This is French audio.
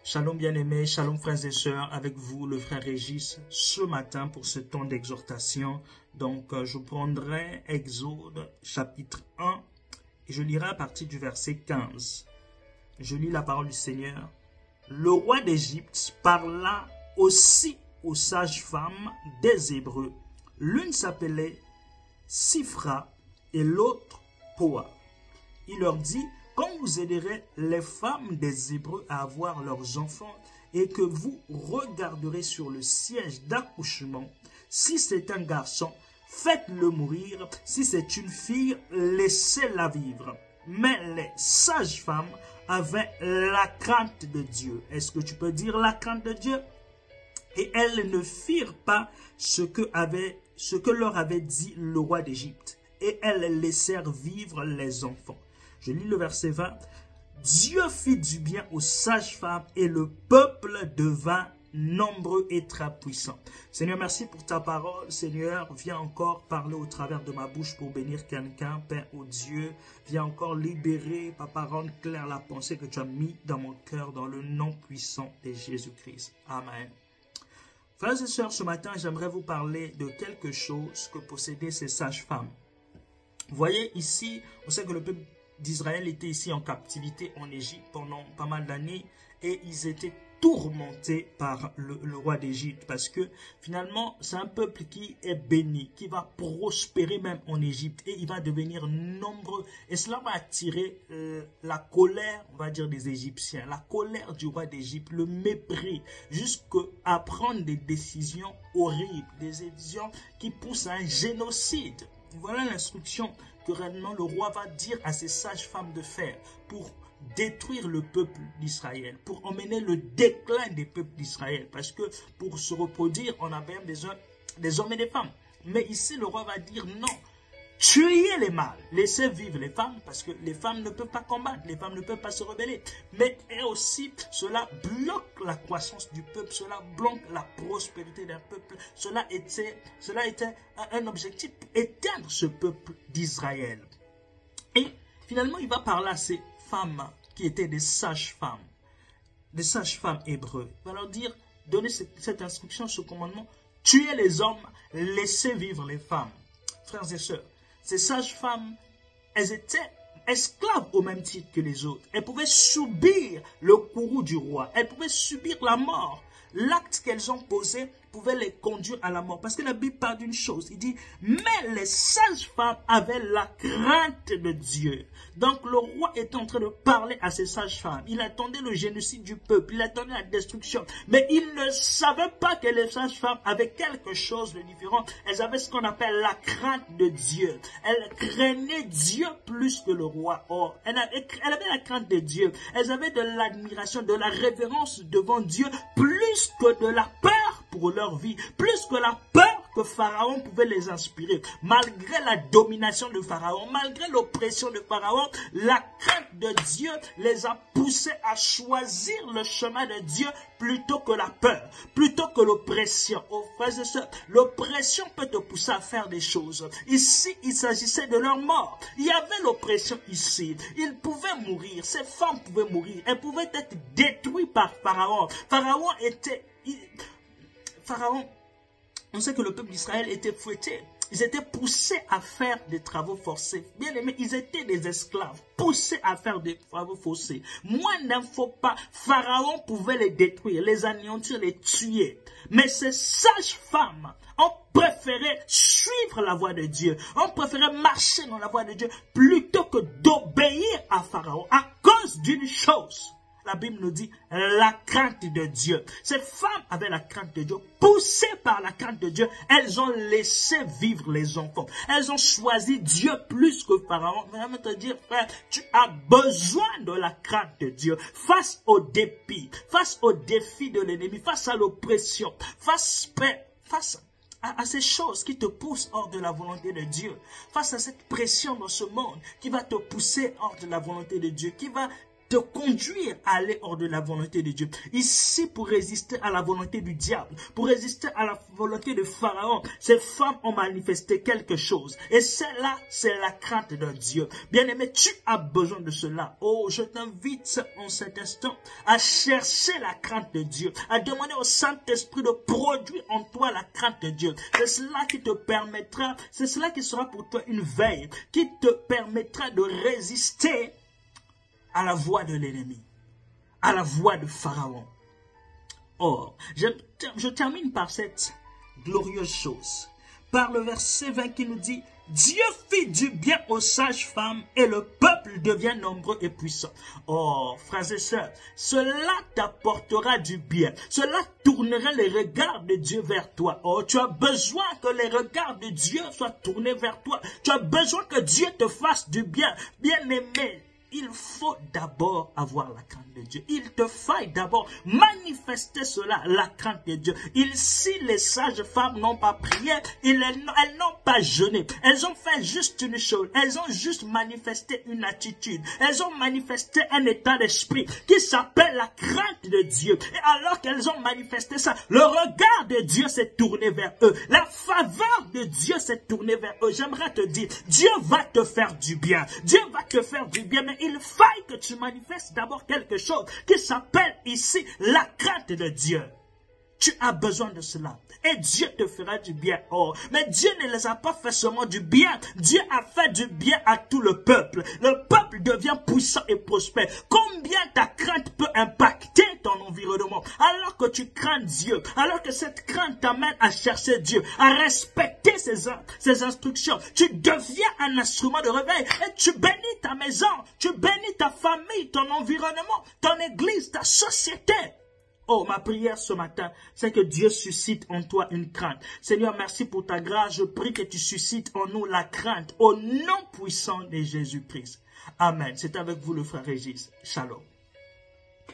Shalom bien-aimés, shalom frères et sœurs, avec vous le frère Régis ce matin pour ce temps d'exhortation. Donc je prendrai Exode chapitre 1 et je lirai à partir du verset 15. Je lis la parole du Seigneur. Le roi d'Égypte parla aussi aux sages-femmes des Hébreux. L'une s'appelait Sifra et l'autre Poa. Il leur dit: quand vous aiderez les femmes des Hébreux à avoir leurs enfants et que vous regarderez sur le siège d'accouchement, si c'est un garçon, faites-le mourir. Si c'est une fille, laissez-la vivre. Mais les sages-femmes avaient la crainte de Dieu. Est-ce que tu peux dire la crainte de Dieu? Et elles ne firent pas ce que leur avait dit le roi d'Égypte. Et elles laissèrent vivre les enfants. Je lis le verset 20. Dieu fit du bien aux sages-femmes et le peuple devint nombreux et très puissant. Seigneur, merci pour ta parole. Seigneur, viens encore parler au travers de ma bouche pour bénir quelqu'un. Père, ô Dieu, viens encore libérer, papa, rendre claire la pensée que tu as mis dans mon cœur dans le nom puissant de Jésus-Christ. Amen. Frères et sœurs, ce matin, j'aimerais vous parler de quelque chose que possédaient ces sages-femmes. Vous voyez ici, on sait que le peuple d'Israël était ici en captivité en Égypte pendant pas mal d'années et ils étaient tourmentés par le roi d'Égypte parce que finalement c'est un peuple qui est béni, qui va prospérer même en Égypte et il va devenir nombreux et cela va attirer la colère, on va dire, des Égyptiens, la colère du roi d'Égypte, le mépris, jusqu'à prendre des décisions horribles, des décisions qui poussent à un génocide. Voilà l'instruction que réellement le roi va dire à ses sages-femmes de faire pour détruire le peuple d'Israël, pour emmener le déclin des peuples d'Israël. Parce que pour se reproduire, on a bien besoin des hommes et des femmes. Mais ici, le roi va dire non. Tuez les mâles, laissez vivre les femmes, parce que les femmes ne peuvent pas combattre, les femmes ne peuvent pas se rebeller. Mais et aussi, cela bloque la croissance du peuple, cela bloque la prospérité d'un peuple. Cela était un objectif, éteindre ce peuple d'Israël. Et finalement, il va parler à ces femmes qui étaient des sages-femmes hébreux. Il va leur dire, donner cette instruction, ce commandement: tuez les hommes, laissez vivre les femmes. Frères et sœurs, ces sages-femmes, elles étaient esclaves au même titre que les autres. Elles pouvaient subir le courroux du roi. Elles pouvaient subir la mort. L'acte qu'elles ont posé pouvait les conduire à la mort. Parce que la Bible parle d'une chose. Il dit, mais les sages-femmes avaient la crainte de Dieu. Donc le roi était en train de parler à ces sages-femmes. Il attendait le génocide du peuple. Il attendait la destruction. Mais il ne savait pas que les sages-femmes avaient quelque chose de différent. Elles avaient ce qu'on appelle la crainte de Dieu. Elles craignaient Dieu plus que le roi. Or, elles avaient la crainte de Dieu. Elles avaient de l'admiration, de la révérence devant Dieu, plus que de la peur pour leur vie, plus que la peur que Pharaon pouvait les inspirer. Malgré la domination de Pharaon, malgré l'oppression de Pharaon, la crainte de Dieu les a poussés à choisir le chemin de Dieu plutôt que la peur, plutôt que l'oppression. Oh frères et sœurs, l'oppression peut te pousser à faire des choses. Ici, il s'agissait de leur mort. Il y avait l'oppression ici. Ils pouvaient mourir, ces femmes pouvaient mourir, elles pouvaient être détruites par Pharaon. Pharaon, on sait que le peuple d'Israël était fouetté. Ils étaient poussés à faire des travaux forcés. Bien aimés, ils étaient des esclaves, poussés à faire des travaux forcés. Moins d'infos pas, Pharaon pouvait les détruire, les anéantir, les tuer. Mais ces sages-femmes ont préféré suivre la voie de Dieu, ont préféré marcher dans la voie de Dieu, plutôt que d'obéir à Pharaon, à cause d'une chose. La Bible nous dit la crainte de Dieu. Ces femmes avaient la crainte de Dieu. Poussées par la crainte de Dieu, elles ont laissé vivre les enfants. Elles ont choisi Dieu plus que Pharaon. Vraiment te dire, frère, tu as besoin de la crainte de Dieu. Face au défi de l'ennemi, face à l'oppression, face à ces choses qui te poussent hors de la volonté de Dieu. Face à cette pression dans ce monde qui va te pousser hors de la volonté de Dieu, qui va te conduire à aller hors de la volonté de Dieu. Ici, pour résister à la volonté du diable, pour résister à la volonté de Pharaon, ces femmes ont manifesté quelque chose. Et celle-là, c'est la crainte de Dieu. Bien-aimé, tu as besoin de cela. Oh, je t'invite en cet instant à chercher la crainte de Dieu, à demander au Saint-Esprit de produire en toi la crainte de Dieu. C'est cela qui te permettra, c'est cela qui sera pour toi une veille, qui te permettra de résister à la voix de l'ennemi, à la voix de Pharaon. Or, je termine par cette glorieuse chose, par le verset 20 qui nous dit « Dieu fit du bien aux sages-femmes et le peuple devient nombreux et puissant. » Oh, frères et sœurs, cela t'apportera du bien. Cela tournera les regards de Dieu vers toi. Oh, tu as besoin que les regards de Dieu soient tournés vers toi. Tu as besoin que Dieu te fasse du bien. Bien-aimé, il faut d'abord avoir la crainte de Dieu. Il te faille d'abord manifester cela, la crainte de Dieu. Si les sages femmes n'ont pas prié, elles n'ont pas jeûné. Elles ont fait juste une chose. Elles ont juste manifesté une attitude. Elles ont manifesté un état d'esprit qui s'appelle la crainte de Dieu. Et alors qu'elles ont manifesté ça, le regard de Dieu s'est tourné vers eux. La faveur de Dieu s'est tournée vers eux. J'aimerais te dire, Dieu va te faire du bien. Dieu va te faire du bien, mais il faille que tu manifestes d'abord quelque chose qui s'appelle ici la crainte de Dieu. Tu as besoin de cela. Et Dieu te fera du bien. Oh, mais Dieu ne les a pas fait seulement du bien. Dieu a fait du bien à tout le peuple. Le peuple devient puissant et prospère. Combien ta crainte peut impacter ton environnement? Alors que tu crains Dieu, alors que cette crainte t'amène à chercher Dieu, à respecter ses instructions, tu deviens un instrument de réveil et tu bénis ta maison, tu bénis ta famille, ton environnement, ton église, ta société. Oh, ma prière ce matin, c'est que Dieu suscite en toi une crainte. Seigneur, merci pour ta grâce. Je prie que tu suscites en nous la crainte au nom puissant de Jésus-Christ. Amen. C'est avec vous le frère Régis. Shalom.